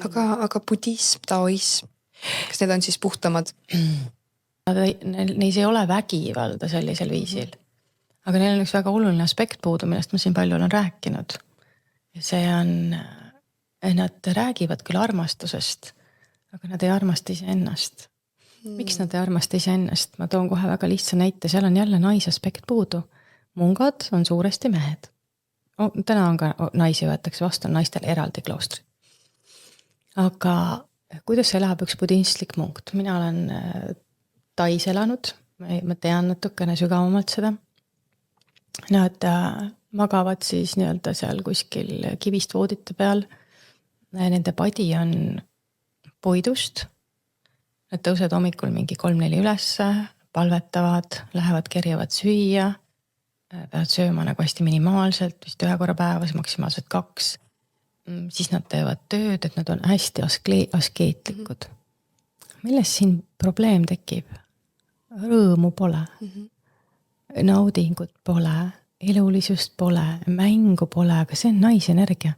Aga budism, taoism, kas need on siis puhtamad? Neis ei ole vägivalda sellisel viisil. Aga neil on üks väga oluline aspekt puudu, millest ma siin palju olen rääkinud. Ja see on, nad räägivad küll armastusest, aga nad ei armasta ise ennast. Miks nad ei armasta ise ennast? Ma toon kohe väga lihtsa näite, seal on jälle naisaspekt puudu. Mungad on suuresti mehed. Täna on ka naisi võetakse vastu, on naistel eraldi kloostrid. Aga kuidas see läheb üks budistlik munkt? Mina olen Tais elanud, ma tean natukene sügavamalt seda. Nad magavad siis nii-öelda seal kuskil kivist voodite peal. Nende padi on puidust. Nad tõused hommikul mingi 3-4 ülesse, palvetavad, lähevad, kerjavad süüa, peavad sööma nagu hästi minimaalselt, vist 1 korra päevas, maksimaalselt 2. Siis nad teevad tööd, et nad on hästi askeetlikud. Milles siin probleem tekib? Rõõmu pole, naudingut pole, elulisust pole, mängu pole, aga see on naisenergia.